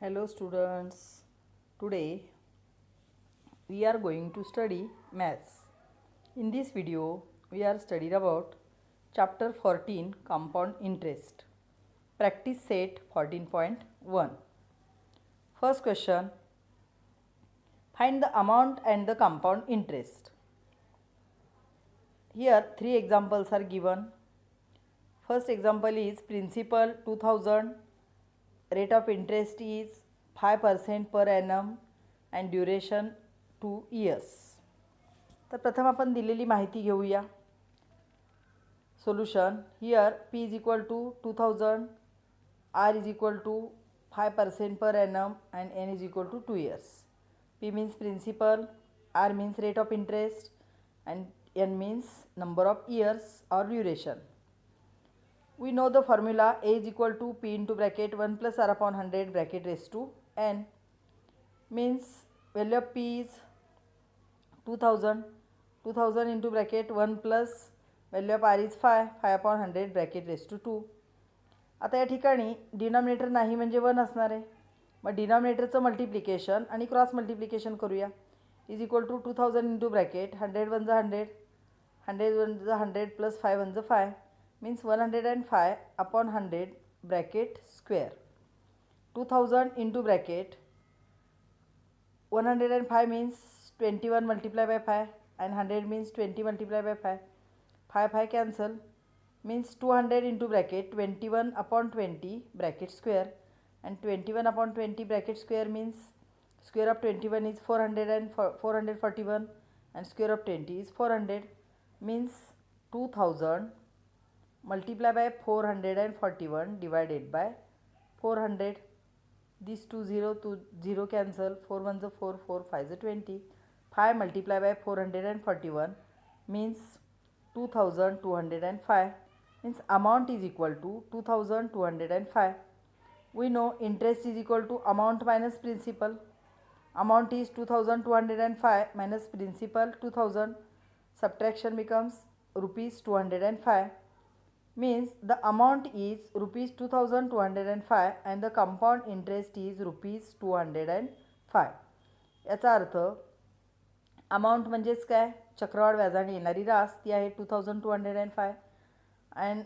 Hello students, today we are going to study maths. In this video we are studying about chapter 14 compound interest. Practice set 14.1. First question, find the amount and the compound interest. Here three examples are given. First example is principal 2000, rate of interest is 5% per annum and duration 2 years. तर प्रथम आपण दिलेली माहिती घेऊया. Solution here p is equal to 2000, r is equal to 5% per annum and n is equal to 2 years. p means principal, r means rate of interest and n means number of years or duration. We know the formula a is equal to p into bracket 1 plus r upon 100 bracket raised to n, means value of p is 2000 into bracket 1 plus value of r is 5 upon 100 bracket raised to 2. आता या ठिकाणी denominator नाही म्हणजे 1 असणार आहे. मग डिनॉमिनेटरचं multiplication आणि क्रॉस मल्टिप्लिकेशन करूया. Is equal to 2000 into bracket 100 one जा 100, 100 वन जा 100 प्लस 5 वन जा 5 means 105 upon 100 bracket square. 2000 into bracket 105 means 21 multiplied by 5 and 100 means 20 multiplied by 5. 5 cancel means 200 into bracket 21 upon 20 bracket square, and 21 upon 20 bracket square means square of 21 is 400 and 441 and square of 20 is 400, means 2000 multiply by 441 divided by 400. These two 0 to 0 cancel, 4 1 is 4, 4 5 is 20. 5 multiply by 441 means 2205, means amount is equal to 2205. We know interest is equal to amount minus principal. Amount is 2205 minus principal 2000. Subtraction becomes rupees 205, means the amount is rupees 2205 and the compound interest is rupees 205. याचा अर्थ amount म्हणजेच काय, चक्रवाढ व्याजाने येणारी रास ती आहे 2205 and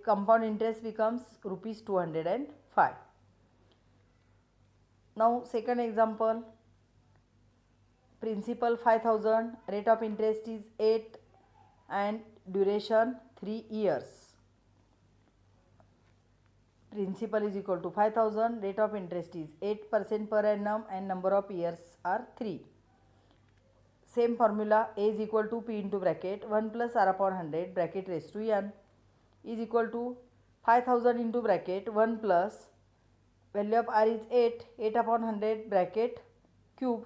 compound interest becomes rupees 205. Now second example, principal 5000, rate of interest is 8 and duration 3 years. Principal is equal to 5000, rate of interest is 8% per annum and number of years are 3. Same formula, a is equal to p into bracket 1 plus r upon 100 bracket raised to n is equal to 5000 into bracket 1 plus value of r is 8 upon 100 bracket cube.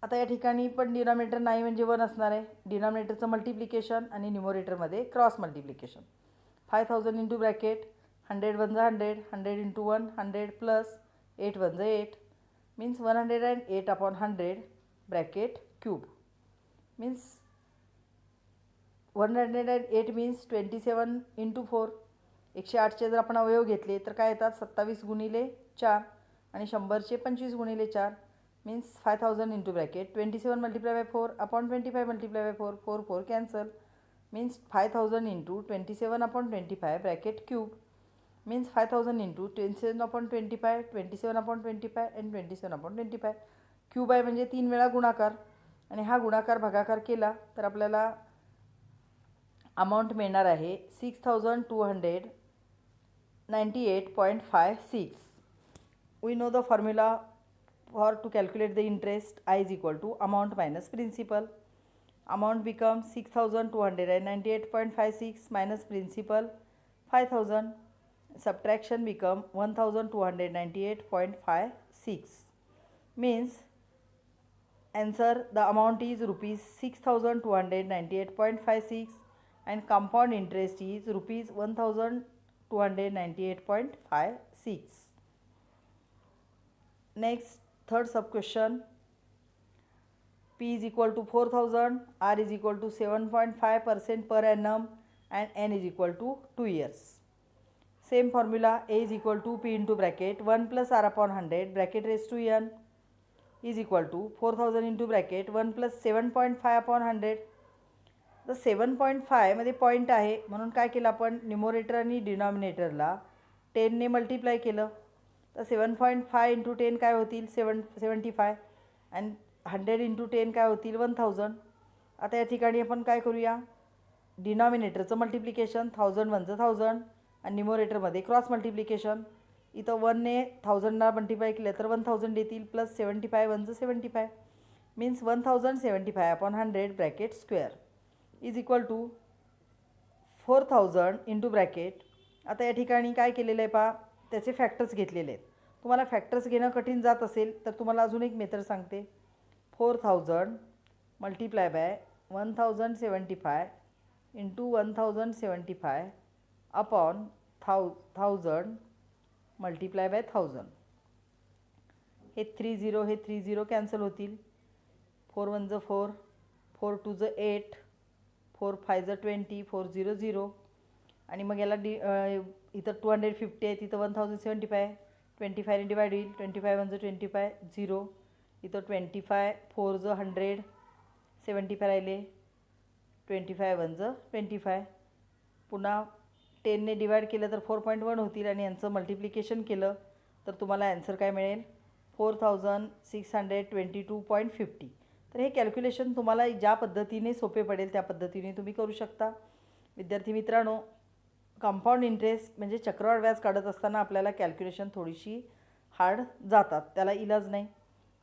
आता या ठिकाणी पण denominator नाही म्हणजे 1 असणार आहे. डिनॉमिनेटरचं multiplication आणि न्यूमरेटरमध्ये cross multiplication. 5000 into bracket 100 one जा 100, 100 इंटू 1 100 प्लस 8 वन जा 8 means 108 upon 100 bracket cube, means 108 means 27 into 4. 108चे जर आपण अवयव घेतले तर काय येतात 27 गुणिले 4 आणि 100चे 25 गुणिले 4 means 5000 into bracket 27 multiplied by 4 upon 25 multiplied by 4, 4 4 cancel means 5000 into 27 upon 25 bracket cube, means 5000 into 27 upon 25, 27 upon 25 and 27 upon 25. Cube आहे म्हणजे 3 वेळा गुणाकार आणि हा गुणाकार भागाकार केला तर आपल्याला अमाऊंट मिळणार आहे 6298.56. We know the formula for to calculate the interest. I is equal to amount minus principal. Amount becomes 6298.56 minus principal 5000. Subtraction become 1298.56, means answer the amount is rupees 6298.56 and compound interest is rupees 1298.56. Next, third sub question, p is equal to 4000, r is equal to 7.5% per annum and n is equal to 2 years. Same formula, A is equal to P into bracket 1 plus R upon 100 bracket raised to N is equal to 4000 into bracket 1 plus 7.5 upon 100. तर 7.5 मध्ये point आहे म्हणून काय केलं आपण numerator आणि डिनॉमिनेटरला 10ने multiply केलं. तर 7.5 इंटू 10 काय होतील 75 अँड 100 इंटू 10 काय होतील 1000. आता या ठिकाणी आपण काय करूया डिनॉमिनेटरचं मल्टिप्लिकेशन 1000 वनचं 1000 आणि न्यूमरेटरमध्ये क्रॉस मल्टिप्लिकेशन. इथं 1ने 1000ला मल्टिप्लाय केलं तर 1000 येतील प्लस 75 वनचं 75 means 1075 upon 100 bracket square is equal to 4000 into bracket. आता या ठिकाणी काय केलेलं आहे पहा त्याचे फॅक्टर्स घेतलेले आहेत. तुम्हाला फॅक्टर्स घेणं कठीण जात असेल तर तुम्हाला अजून एक मेथड सांगते. 4000 multiply by 1075 into 1075 upon 1000 multiply by 1000. हे 30 कॅन्सल होतील. 4 1 ज 4 4 2 ज 8 4 5 ज 20 4 0 0 आणि मग याला इथं 250 आहे तिथं 1075 25ने डिवाइड होईल 25 1 ज 25 0 इथं 25 4 ज 100 75 राहिले 25 1 ज 25 पुन्हा 10ने डिवाइड केलं तर 4.1 होतील आणि यांचं मल्टिप्लिकेशन केलं तर तुम्हाला आन्सर काय मिळेल 4622.50. तर हे कॅल्क्युलेशन तुम्हाला ज्या पद्धतीने सोपे पडेल त्या पद्धतीने तुम्ही करू शकता. विद्यार्थी मित्रांनो कंपाऊंड इंटरेस्ट म्हणजे चक्रवाढ व्याज काढत असताना आपल्याला कॅल्क्युलेशन थोडीशी हार्ड जातात त्याला इलाज नाही.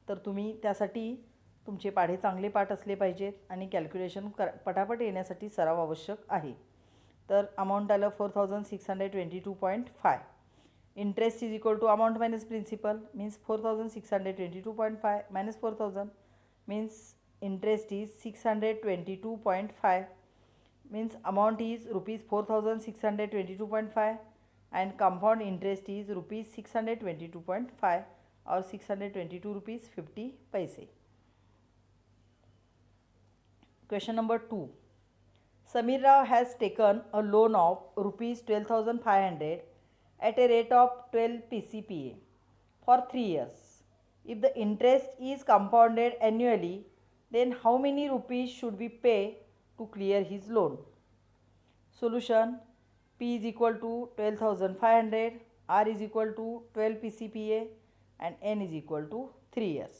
तर तुम्ही त्यासाठी तुमचे पाढे चांगले पाठ असले पाहिजेत आणि कॅल्क्युलेशन पटापट येण्यासाठी सराव आवश्यक आहे. तर अमाऊंट आलं 4622.5. Interest is equal to amount minus principal means 4622.5 minus 4000 means interest is 622.5 means amount is rupees 4622.5 and compound interest is rupees 622.5 or 622 rupees 50 paise. Question number 2. Samir Rao has taken a loan of rupees 12,500 at a rate of 12 PCPA for 3 years. If the interest is compounded annually, then how many rupees should we pay to clear his loan? Solution: P is equal to 12,500, R is equal to 12 PCPA and N is equal to 3 years.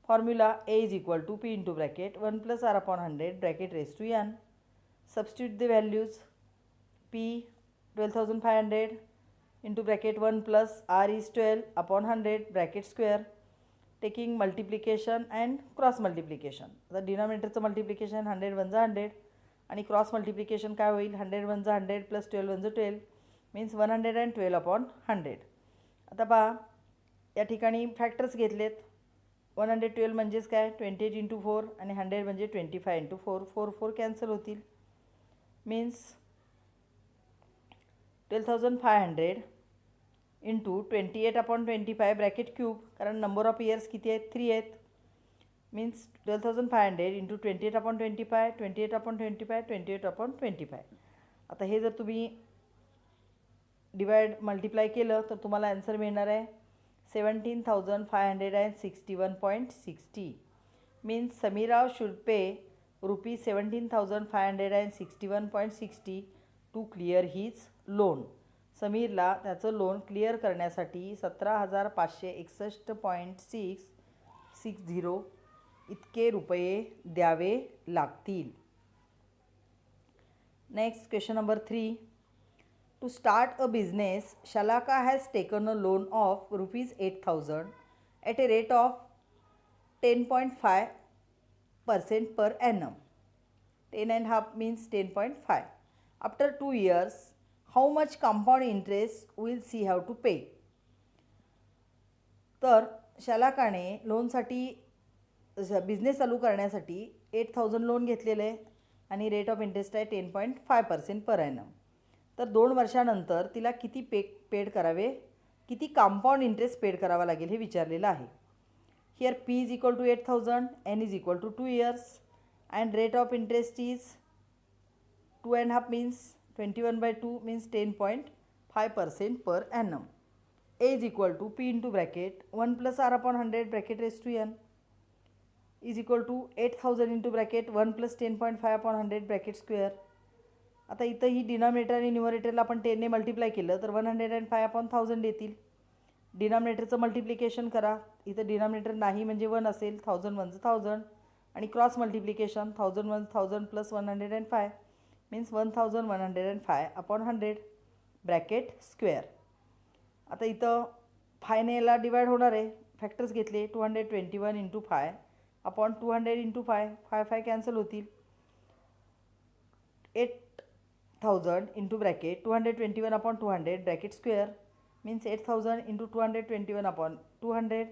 Formula: A is equal to P into bracket 1 plus R upon 100 bracket raised to N. Substitute the values. P 12,500 into bracket 1 plus R is 12 upon 100 bracket square. Taking multiplication and cross multiplication. The denominatorचं multiplication 100 1 जा 100 आणि cross multiplication काय होईल 100 1 जा 100 plus 12 1 जा 12 means 112 upon 100. आता पहा या ठिकाणी फॅक्टर्स घेतलेत. 112 म्हणजेच काय 28 इंटू 4 आणि 100 म्हणजे 25 इंटू 4 4 4 कॅन्सल होतील means 12,500 into 28 upon 25 bracket cube कारण नंबर ऑफ इयर्स किती आहेत 3 आहेत means 12,500 into 28 upon 25 28 upon 25 28 upon 25. आता हे जर तुम्ही डिवाइड मल्टिप्लाय केलं तर तुम्हाला आन्सर मिळणार आहे 17,561.60 means Sameer Rao should pay rupees 17,561.60 to clear his loan. समीरला त्याचं लोन क्लिअर करण्यासाठी 17,561.660 इतके रुपये द्यावे लागतील. Next question number 3. To start a business Shalaka has taken a loan of rupees 8,000 at a rate of 10.5% per annum. 10.5 means 10.5. After 2 years, how much compound interest will she have to pay? तर शलाकाने लोनसाठी business चालू करण्यासाठी 8,000 loan घेतलेलं आहे आणि rate of interest आहे 10.5% per annum. तर 2 वर्षानंतर तिला किती पेड करावे किती कंपाऊंड इंटरेस्ट पेड करावा लागेल हे विचारलेलं आहे. Here P is equal to 8,000, N is equal to 2 years and rate of interest is 2.5 means 21/2 means 10.5%. 5% per annum. A is equal to P into bracket 1 plus R upon 100 bracket raised to n is equal to 8000 into bracket 1 plus 10.5 upon 100 bracket square. आता इथं ही denominator आणि न्यूमरेटरला आपण 10ने multiply केलं तर 105 upon 1000 येतील. डिनॉमिनेटरचं multiplication करा. इथं denominator नाही म्हणजे 1 असेल. 1000 1 1000 आणि cross multiplication 1000 1 1000 plus 105 means 1105 upon 100 bracket square. आता इथं फायने याला डिवाइड होणार आहे. फॅक्टर्स घेतले 221 इंटू 5 अपॉन 200 इंटू 5 5 कॅन्सल होतील. 8000 into bracket 221 upon 200 bracket square means 8000 into 221 upon 200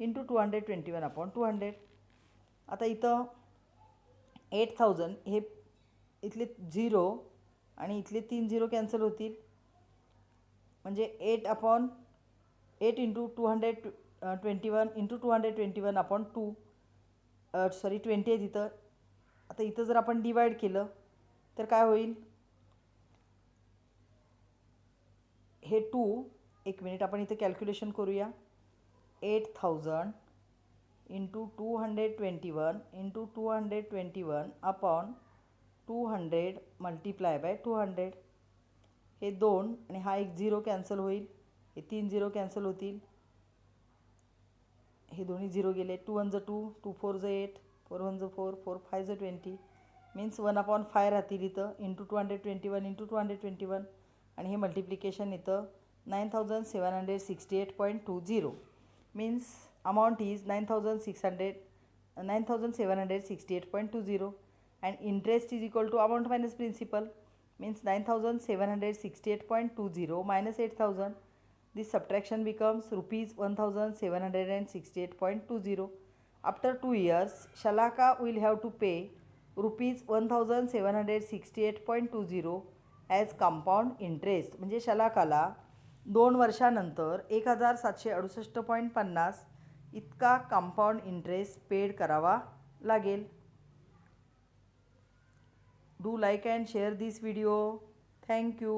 into 221 upon 200. आता इथं 8000 हे इथले 0 आणि इथले 3 0 कॅन्सल होतील म्हणजे 8 इंटू 221 इंटू 221 अपॉन 2 20 आहे तिथं. आता इथं जर आपण डिवाइड केलं तर काय होईल. हे 2 एक मिनिट आपण इथे कॅल्क्युलेशन करूया. 8000 into 221 into 221 upon 200 multiply by 200. हे 2 आणि हा एक 0 कॅन्सल होईल. हे 3 0 कॅन्सल होतील. हे दोन्ही 0 गेले. 2 1 2 2 4 8 4 1 4 4 5 20 मीन्स 1/5 राहतील इथं इंटू 221 इंटू 221 आणि हे मल्टिप्लिकेशन इथं 9768.20 means amount is 9768.20 and interest is equal to amount minus principal means 9768.20 minus 8000. This subtraction becomes rupees 1768.20. After 2 years, Shalaka will have to pay rupees 1768.20 as compound interest. म्हणजे शलाकाला 2 वर्षानंतर 1768.50 इतका compound interest paid करावा लागेल. Do like and share this video. Thank you.